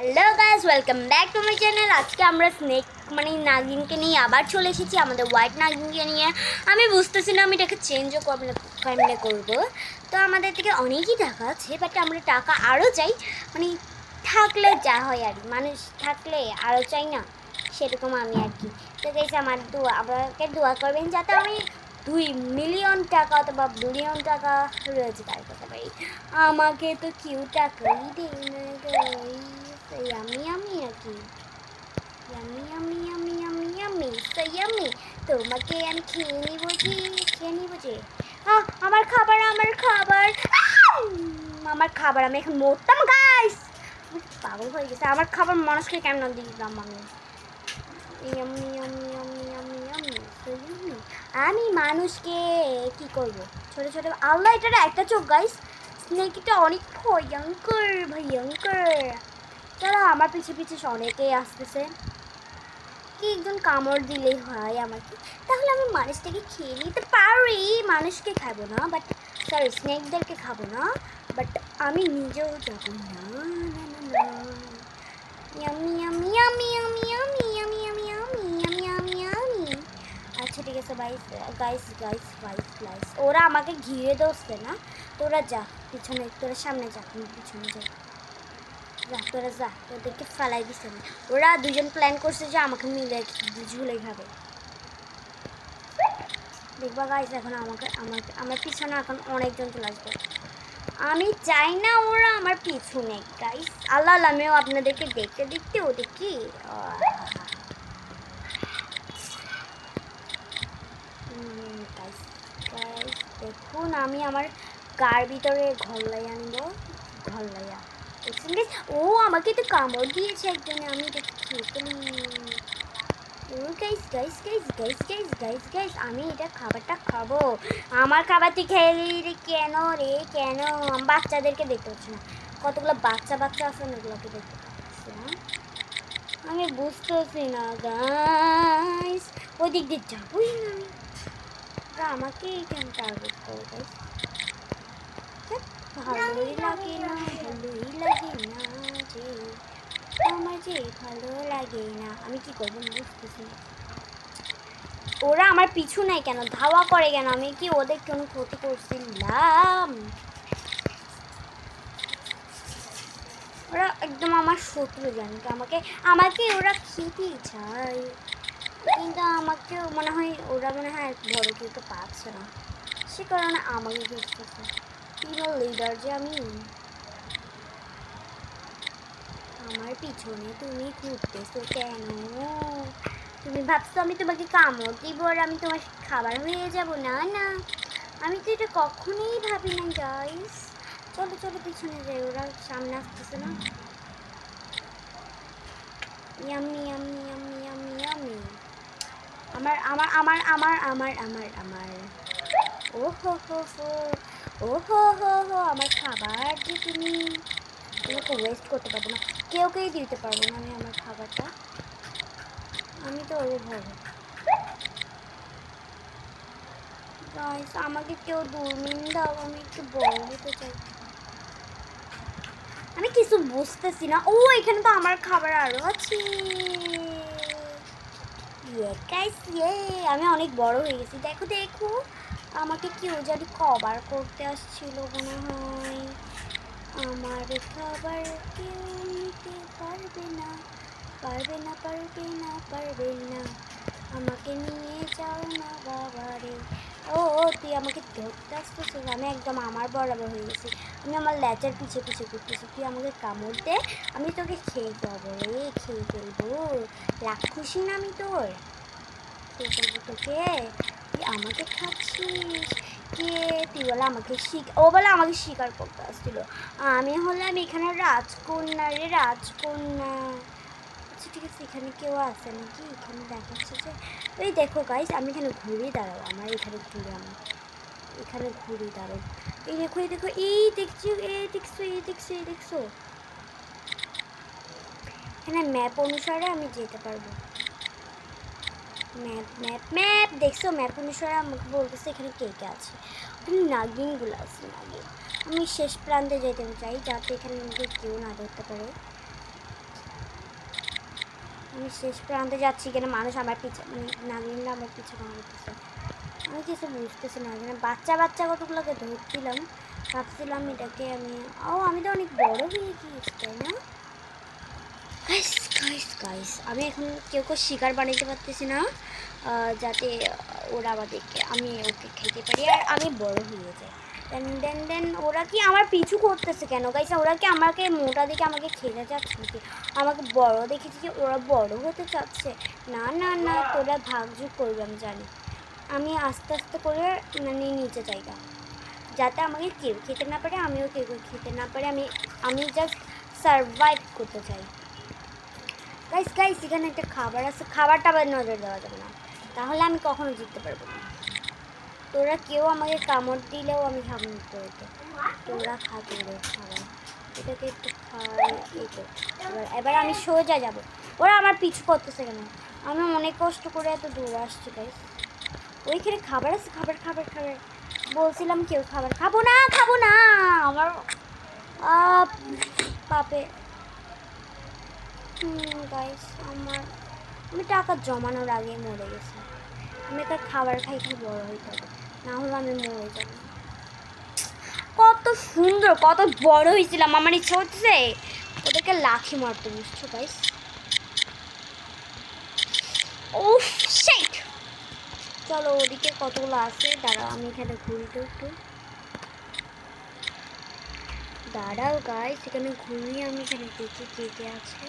Hello guys, welcome back to my channel. আজকে আমরা snake মানে নাগিনকে নিয়ে আবার চলে এসেছি, আমাদের হোয়াইট নাগিনকে নিয়ে। আমি বুঝতেছি না আমি এটাকে চেঞ্জও কেমনে করবো। তো আমাদের থেকে অনেকই টাকা আছে, বাট আমরা টাকা আরও চাই, মানে থাকলে যা হয় আর মানুষ থাকলে আরও চাই না, সেরকম আমি আর কি। তো গাইস আমাকে দোয়া করবেন যাতে আমি 2 মিলিয়ন টাকা অথবা বিলিয়ন টাকা রোজগার করতে পারি। আমাকে তো কেউ টাকাই দেয় না গাইস। ইয়ামি ইয়ামি নাকি yummy yummy yummy yummy yummy so yummy. তোমাকে আমি খেয়ে নিব যে আমার খাবার আমার খাবার আমি এখন মরতাম গাইস। পাগল হয়ে গেছে, আমার খাবার মানুষকে কেমন দিলাম আমি। Yummy yummy yummy yummy yummy so yummy. আমি মানুষকে কি করব, ছোট ছোট আল্লাহ, এটার একটা চোখ গাইস। স্নেকটা অনেক ভয়ঙ্কর। চলো আমার পিছে পিছে অনেকেই আসতেছে। কি একজন কামড় দিলেই হয় আমাকে, তাহলে আমি মানুষটাকে খেয়ে নিতে পারি। মানুষকে খাবো না, বাট সরি স্নেকদেরকে খাবো না, বাট আমি নিজেও যাবো না। আচ্ছা ঠিক আছে গাইস, ওরা আমাকে ঘিরে দোষছে না, তোরা যা পিছনে, তোরা সামনে যা, পিছনে যা, তোরা যা, ওদেরকে ফেলাই দিছে না। ওরা দুজন প্ল্যান করছে যে আমাকে মিলে ঝুলে খাবে। দেখবা গাইস, এখন আমার পিছনে এখন অনেকজন চলে আসবে। আমি চাই না ওরা আমার পিছনে গাইস। আল্লাহ, আমিও আপনাদেরকে দেখতে ওদের কি দেখুন, আমি আমার গার ভিতরে ঘরলাইয়া আনবো। ঘরলাইয়া ও আমাকে তো কামড় দিয়েছে একজনে, আমি এটাকে খেয়ে ফেলি। গাইস, আমি এটা খাবারটা খাবো। আমার খাবার তুই খেলি রে? কেন রে কেন? বাচ্চাদেরকে দেখতে পাচ্ছি না, কতগুলো বাচ্চা আছে না, ওগুলোকে দেখতে পাচ্ছি না। আমি বুঝতেছি না গাইস, ওই দিক দিয়ে যাবোই না আমি। আমাকে কেন টার্গেট করে গাইস? ভালোই লাগে না যে আমার যে ভালো লাগে না। আমি কি করবো বুঝতেছি না। ওরা আমার পিছু নাই কেন, ধাওয়া করে কেন? আমি কি ওদের কোনো ক্ষতি করছিলাম? ওরা একদম আমার শত্রু, জানি আমাকে ওরা খেতেই চায়, কিন্তু আমাকে মনে হয় ওরা বড় কেউ তো পাচ্ছে না, সে কারণে আমাকে খুঁজতেছে। ইভল লিডার যে আমি। আমার পিছনে তুমি ঘুরতেছো কেন? তুমি ভাবছো আমি তোমাকে কামড় দিব আর আমি তোমার খাবার হয়ে যাব? না, আমি তো এটা কখনোই ভাবি না গাইস। চলো পিছনে যাই, ওরা সামনে আসতেছে না। Yummy yummy yummy yummy yummy. আমার ওহো আমার খাবার যে তুমি তোমাকে ওয়েস্ট করতে পারবো না, কেউকেই দিতে পারবো না আমি আমার খাবারটা। আমি তো ওই ভাবো গাইস, আমাকে কেউ দূরমিন দাও, আমি একটু বড় হতে চাই। আমি কিছু বুঝতেছি না। ও এখানে তো আমার খাবার আরো আছে। আমি অনেক বড় হয়ে গেছি। দেখো আমাকে কেউ যদি কভার করতে আসছিল মনে হয়। আমার খাবার কেউ নিতে পারবে না। আমাকে নিয়ে যাও না বাবারে। ও তুই আমাকে ধরতে আসতেছিস, আমি একদম আমার বরাবর হয়ে গেছি। আমি আমার ল্যাচার পিছে ঘুরতেছি, তুই আমাকে কামড় দে, আমি তোকে খেয়ে যাবো রে, খেয়ে ফেলবো। রাগ খুশি না আমি তোর, খেয়ে ফেলবো তোকে। তুই আমাকে খাচ্ছিস কে? তুই বলে আমাকে ও বলে আমাকে শিকার করতে আসছিল। আমি হলাম এখানে রাজকন্যা। আচ্ছা ঠিক আছে, এখানে কেউ আছে নাকি? এখানে দেখাচ্ছে যে ওই দেখো গাইস, আমি এখানে ঘুরে দাঁড়াও, আমি এখানে ঘুরে দাঁড়াও। এই দেখো এই দেখছো এখানে ম্যাপ অনুসারে আমি যেতে পারবো। ম্যাপ দেখছো? ম্যাপ অনুসারে আমাকে বলতেছে এখানে কে আছে। ওখানে নাগিনগুলো আছে, নাগিন। আমি শেষ প্রান্তে যেতে চাই, যাতে এখানে কেউ না ধরতে পারে। আমি শেষ প্রান্তে যাচ্ছি, এখানে মানুষ আমার পিছে মানে নাগিনরা আমার পিছে করতেছে। আমি কিছু বুঝতেছি না, এখানে বাচ্চা বাচ্চা কতগুলোকে ধরছিলাম, ভাবছিলাম এটাকে আমি তো অনেক বড় হয়ে গিয়েছি তাই না? গাইস গাইস গাইস আমি এখন কেউ শিকার বানাইতে পারতেছি না, যাতে ওরা আমাদেরকে আমি ওকে খেতে পারি আর আমি বড় হয়ে যাই। দেন ওরা কি আমার পিছু করতেছে কেন গাইস? ওরা কি আমাকে মোটা দেখে আমাকে খেতে চাচ্ছে নাকি? আমাকে বড় দেখেছি কি ওরা বড় হতে চাচ্ছে? না না না, তোরা ভাগযোগ করবি আমি জানি। আমি আস্তে আস্তে করে মানে নিচে যাইগা, যাতে আমাকে কেউ খেতে না পারে, আমিও কেউ খেতে না পারে। আমি জাস্ট সারভাইভ করতে চাই। গাইস গাইস এখানে একটা খাবার আছে, খাবারটা আবার নজর দেওয়া যাবে না, তাহলে আমি কখনো জিততে পারবো না। তোরা কেউ আমাকে কামড় দিলেও আমি খাবো না, তোরা খা তোদের খাবার, এটাকে একটু খাই। এই তো এবার আমি সোজা যাব। ওরা আমার পিছু করতেছে কেন? আমি অনেক কষ্ট করে এত দূর আসছি গাইস। ওইখানে খাবার আছে, খাবার খাবার খাবার বলছিলাম, কেউ খাবার খাবো না আমার পাপে। গাইস আমি টাকা জমানোর আগে মরে গেছি। আমি একটা খাবার খাই বড় হইতে হবে, না হলে আমি মরে যাব। কত সুন্দর কত বড় হয়েছিলাম, আমার ইচ্ছা হচ্ছে ওদেরকে লাঠি মারতে, বুঝছো গাইস? উফ শিট, চলো ওদিকে কতগুলো আছে, দাঁড়াও আমি এখানে ঘুরি তো একটু। দাঁড়াও গাইস এখানে ঘুরিয়ে আমি এখানে দেখি কে কে আছে।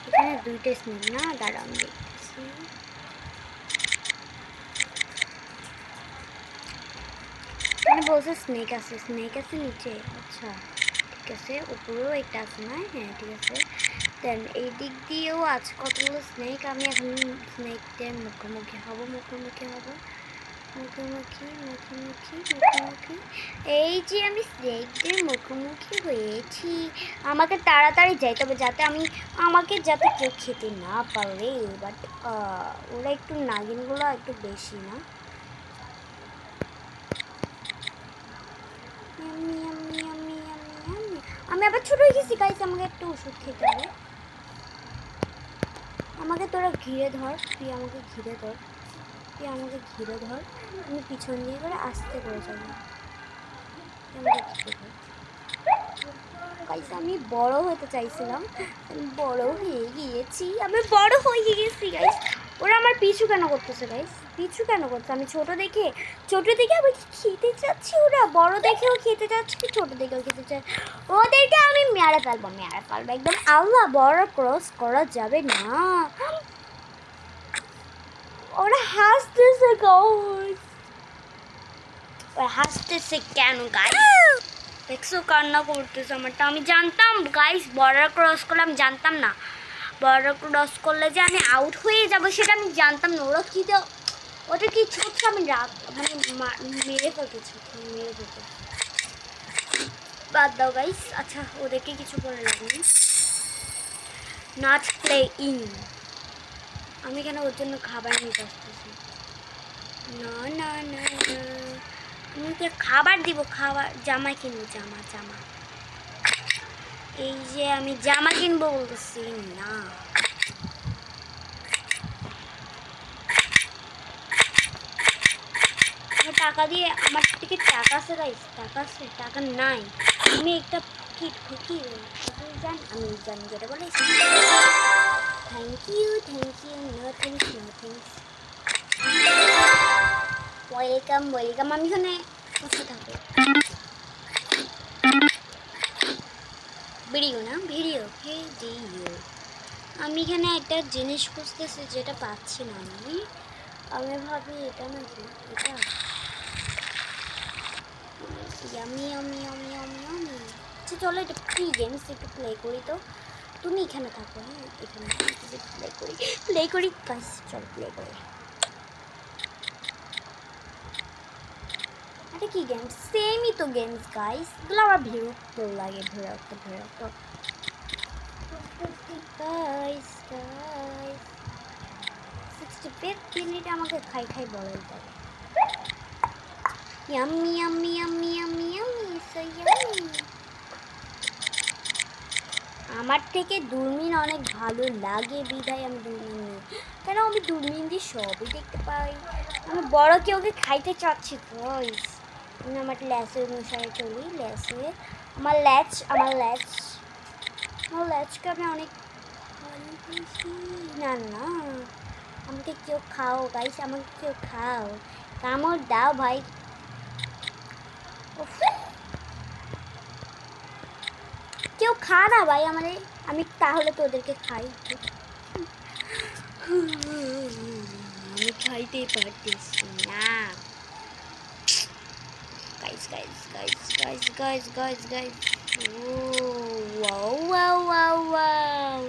এখানে দুইটা স্নেক না, দাঁড়াও আমি দেখতেছি। এখানে বলছে স্নেক আছে নিচে। আচ্ছা ঠিক আছে, উপরেও একটা আছে না? হ্যাঁ ঠিক আছে। দেন এই দিক দিয়েও আছে কতগুলো স্নেক। আমি এখন স্নেকদের মুখোমুখি হব। এই যে আমি স্নেকদের মুখোমুখি হয়েছি। আমাকে তাড়াতাড়ি যাইতে হবে আমাকে যাতে কেউ খেতে না পারে। বাট ওরা একটু নাগিনগুলো একটু বেশি না? আমি আবার ছোট হয়ে গেছি গাইস, আমাকে একটু ওষুধ খেতে হবে। আমাকে তোরা ঘিরে ধর, তুই আমাকে ঘিরে ধর। আমি পিছন দিয়ে করে আস্তে করে যাবো। গাইস আমি বড় হতে চাইছিলাম, বড় হয়ে গিয়েছি, গাইস। ওরা আমার পিছু কেন করতেছে গাইস? আমি ছোট দেখে আমি খেতে চাচ্ছি, ওরা বড় দেখেও খেতে চাচ্ছে, ছোট দেখেও খেতে চায়। ওদেরকে আমি মেরে ফেলবো একদম। আল্লাহ, বড় ক্রস করা যাবে না। ওরা হাসতেছে কেন গাইস? দেখছো কান্না করতেছে আমারটা। আমি জানতাম গাইস বর্ডার ক্রস করলে, আমি জানতাম না বর্ডার ক্রস করলে যে আমি আউট হয়ে যাব, সেটা আমি জানতাম না। ওটা কি হচ্ছে, আমি মেরে ফেলতেছি। বাদ দাও গাইস। আচ্ছা ওদেরকে কিছু বলে লাগবে নট প্লে ইন। আমি কেন ওর জন্য খাবার নিতে আসতেছি? না না না না, আমি ওকে খাবার দিব, জামা কিনবো, জামা। এই যে আমি জামা কিনবো বলতেছি না। টাকা দিয়ে, আমার থেকে টাকা আছে গাইস, টাকা নাই। আমি একটা আমি জানি যেটা বলে। Thank you no thanks. Welcome. আমি এখানে কোথায় থাকবো? ভিডিও আমি এখানে একটা জিনিস খুঁজতেছি যেটা পাচ্ছি না। আমি ভাবি এটা নাকি এটা। আচ্ছা চলো এটা কি গেমস একটু প্লে করি। তো তুমি এখানে থাকো, হ্যাঁ এখানে প্লে করি গাইস, চলো প্লে করি। এটা কি গেমস? সেমই তো গেমস গাইস, এগুলো আমার বিরক্ত লাগে। গাইস 65 মিনিট আমাকে খাই বলে দেয়। Yummy so yummy. আমার থেকে দূরবীন অনেক ভালো লাগে বিধায় আমি দূরবীন নিই, কেন আমি দূরবীন দিয়ে সবই দেখতে পাই। আমি বড় কেউকে খাইতে চাচ্ছি গাইস। আমি আমার ল্যাসের অনুসারে চলি। আমার ল্যাচকে আমি অনেক ভালোবাসি। না না, আমাকে কেউ খাও গাইস, আমাকে কেউ খাও, কামড় দাও ভাই। কেউ খা না ভাই আমাদের, আমি তাহলে তোদেরকে খাই। আমি খাইতেই পারতেছি না guys guys guys guys guys guys guys. Wow wow wow wow,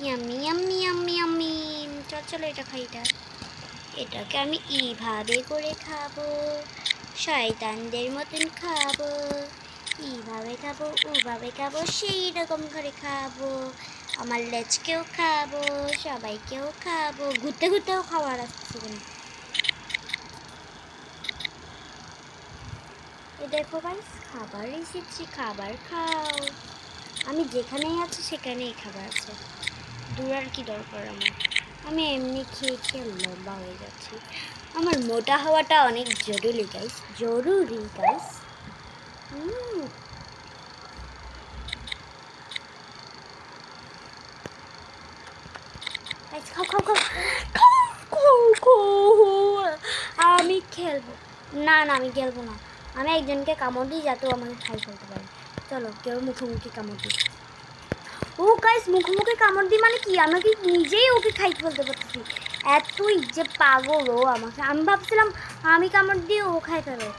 yummy yummy yummy yummy. চলো এটা খাই। এটাকে আমি এইভাবে করে খাবো, শয়তানদের মতন খাবো। এইভাবে খাবো, ওভাবে খাবো, সেই রকম করে খাবো। আমার লেজকেও খাবো, সবাইকেও খাবো, ঘুরতে ঘুরতেও খাবার আসছে না। এ দেখো গাইস, খাবার এসেছি, খাবার খাও। আমি যেখানেই আছি সেখানেই খাবার আছে, দূর আর কি দরকার আমার। আমি এমনি খেয়ে খেয়ে লম্বা হয়ে যাচ্ছি। আমার মোটা হওয়াটা অনেক জরুরি গাইস, জরুরি গাইস। খাও খাও খাও আমি খেলবো না, না আমি খেলবো না। আমি একজনকে কামড় দিই যাতে আমাকে খাই ফেলতে পারে। চলো কেউ মুখোমুখি কামড় দিই। ও গাইস, মুখোমুখি কামড় দিই মানে কি, আমাকে নিজেই ওকে খাই ফেলতে পারতেছি। এতই যে পাগল ও আমাকে। আমি ভাবছিলাম আমি কামড় দিয়ে ও খাই ফেলো।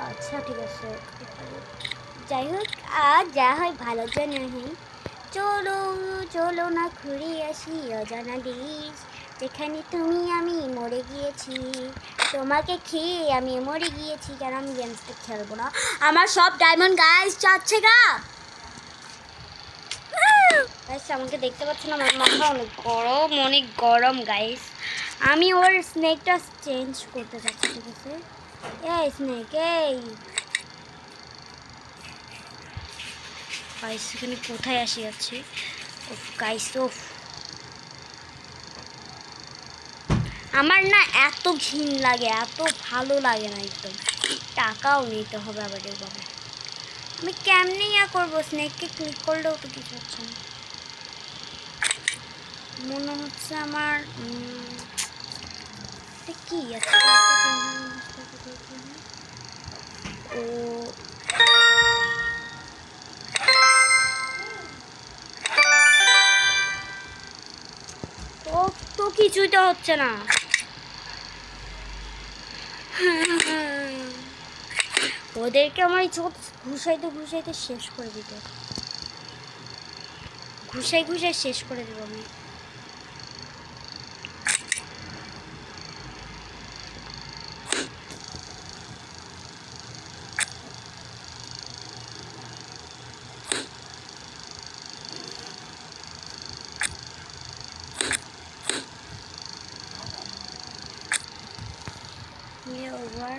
আচ্ছা ঠিক আছে, যাই হোক, আর যা হয় ভালোর জন্যই। চলো চলো না ঘুরে আসি অজানা দেশ, যেখানে তুমি আমি মরে গিয়েছি, তোমাকে খেয়ে আমি মরে গিয়েছি। কেন আমি গেমসটা খেলবো না? আমার সব ডায়মন্ড গাইস যাচ্ছে গা। গাইস আমাকে দেখতে পাচ্ছ না, আমার মাথা অনেক গরম গাইস। আমি ওর স্নেকটা চেঞ্জ করতে চাচ্ছি, ঠিক আছে? এই স্নেক, এই গাইস এখানে কোথায় আসি যাচ্ছি? ওফ গাইস, ওফ আমার না এত ঘিন লাগে, এত ভালো লাগে না একদম। টাকাও নিতে হবে আবার এভাবে। আমি কেমনে ইয়া করবো? স্নেককে ক্লিক করলেও তো কিছু হচ্ছে না। মনে হচ্ছে আমার কি আছে। ও তো কিছুই তো হচ্ছে না। ওদেরকে আমার চোখ ঘুষাইতে ঘুষাইতে শেষ করে দিতে, ঘুষাই ঘুষাই শেষ করে দেবো আমি। Over.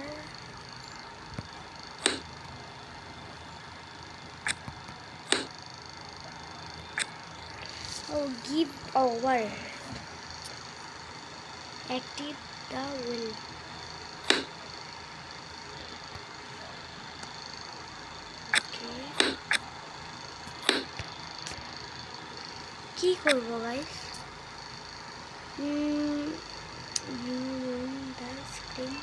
Oh, give over. Active the will. Okay. কি করব guys? You ruin the screen.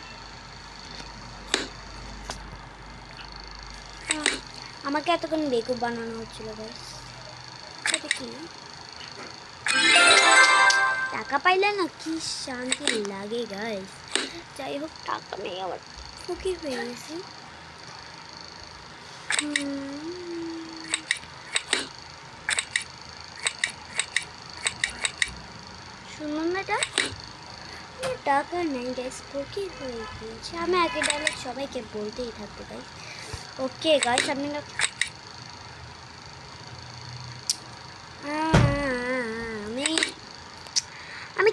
আমাকে এতক্ষণ বেকুব বানানো হচ্ছিল গাইস। এটা কি? টাকা পাইলে না কি শান্তি লাগে গাইস। যাই হোক, টাকা নেই, আবার ফকির হয়ে গেছি। শুনুন না, টাকা নেই গাইস, ফকির হয়ে গিয়েছে। আমি আগে ডায়লগ সবাইকে বলতেই থাকবো গাইস। ওকে গাইস, আমি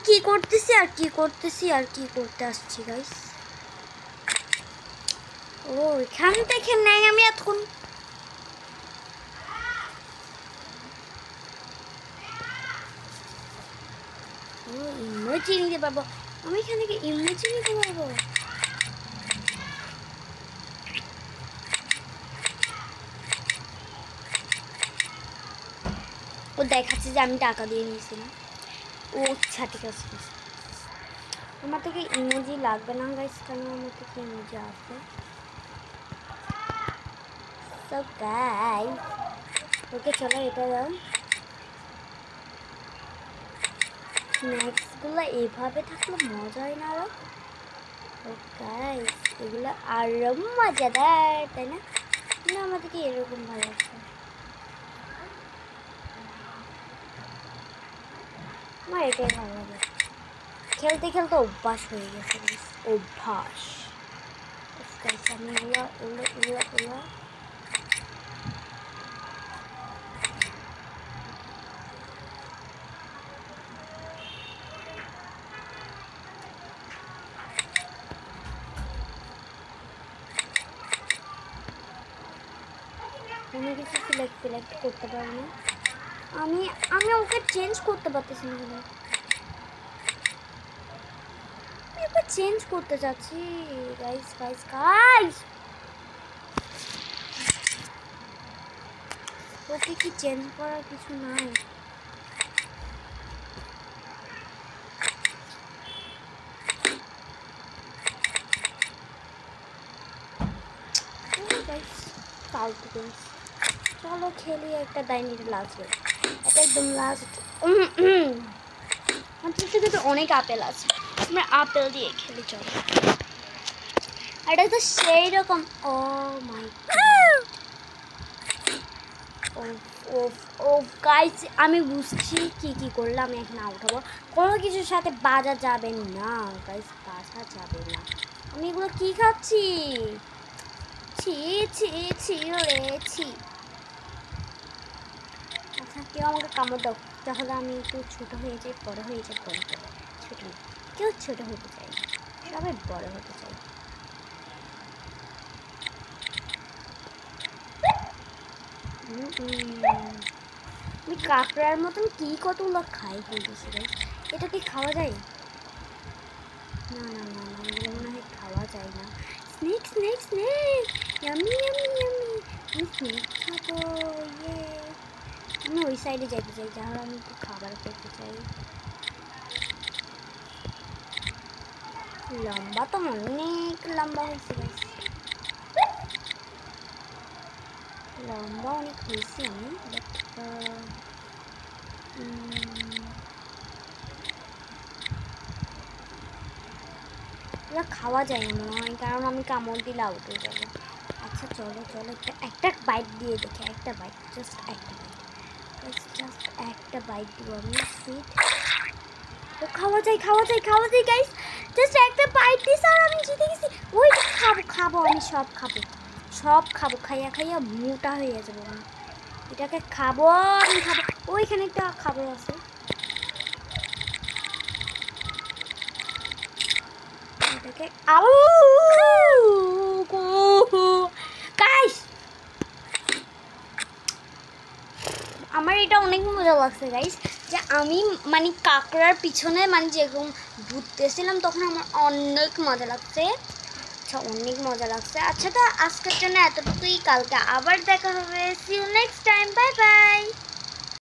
কি করতেছি আর কি করতেছি আর কি করতে আসছি গাইস। ও এখান থেকে নেই আমি এতক্ষণ। ইমোজি নিতে পারবো। আমি এখান থেকে ইমোজি নিতে পারবো। ও দেখাচ্ছে যে আমি টাকা দিয়ে নিয়েছি না। ও আচ্ছা ঠিক আছে। আমার থেকে ইমোজি লাগবে না গাইস, কেন আমার থেকে ইমোজি আছে। সো গাইস ওকে চলো এটা দাও। স্ন্যাক্সগুলো এইভাবে থাকলে মজা হয় না আরো। ও গাইস এগুলো আরো মজাদার তাই না? না আমাদেরকে এরকম ভালো লাগছে। আমার এটাই ভালো লাগে। খেলতে খেলতে অভ্যাস হয়ে গেছে অভ্যাস। আমি এগুলো এগুলো এগুলো এগুলো কোনো কিছু সিলেক্ট করতে পারি না। আমি আমি ওকে চেঞ্জ করতে পারতেছি না কেন? আমি ওকে চেঞ্জ করতে চাচ্ছি। গাইস গাইস গাইস ওকে কি চেঞ্জ করার কিছু নাই? ফালতু গাইস চলো খেলি একটা ডাইনির লাস্ট। এটা একদম লাস্ট। আমাদের সাথে অনেক আপেল আছে, আমরা আপেল দিয়ে খেলি চলো। এটা তো সেই রকম। ও মাই ও গাইস আমি বুঝছি কি করলে আমি এখন আউট হবো। কোনো কিছুর সাথে বাজা যাবে না গাইস, বাজা যাবে না। আমি এগুলো কি খাচ্ছি? ছি ছি ছি রে ছি। আচ্ছা কেউ আমাকে কামড় দাও, তাহলে আমি একটু ছোটো হয়ে যাই, বড়ো হয়ে যাই। বড়ো ছোটো না, কেউ ছোটো হতে চাই না, সবাই বড় হতে চাই। আমি কাঁকড়ার মতন কি কতগুলো খাই বলতেছি ভাই। এটা কি খাওয়া যায়? না না না না এগুলো মনে হয় খাওয়া যায় না। Snake snake snake yummy yummy yummy. আমি স্নেক খাবো। ইয়ে আমি ওই সাইডে যেতে চাই যাহলে আমি একটু খাবার খেতে চাই। লম্বা তো অনেক লম্বা হয়েছে গাইস, লম্বা অনেক হয়েছি আমি। এগুলো খাওয়া যায় না মনে হয়, কারণ আমি কামড় দিলে আউট হয়ে যাবো। আচ্ছা চলো চলো একটা বাইট দিয়ে দেখি, একটা বাইট, জাস্ট একটা বাইট, জাস্ট একটা বাইট দিব আমি। সুইট ও খাওয়া যায় গাইস, জাস্ট একটা বাইট দিস আর আমি জিতে গেছি। ওই খাবো আমি সব খাবো খাইয়া খাইয়া মোটা হয়ে যাবো আমি। এটাকে খাবো আমি খাবো। ওইখানে একটা খাবার আছে, এটাকে গাইস আমার এটা অনেক মজা লাগছে গাইস, যে আমি মানে কাঁকড়ার পিছনে মানে যেরকম ঘুরতেছিলাম তখন আমার অনেক মজা লাগছে। আচ্ছা অনেক মজা লাগছে। আচ্ছা তো আজকের জন্য এতটুকুই, কালকে আবার দেখা হবে। See you next time, bye by.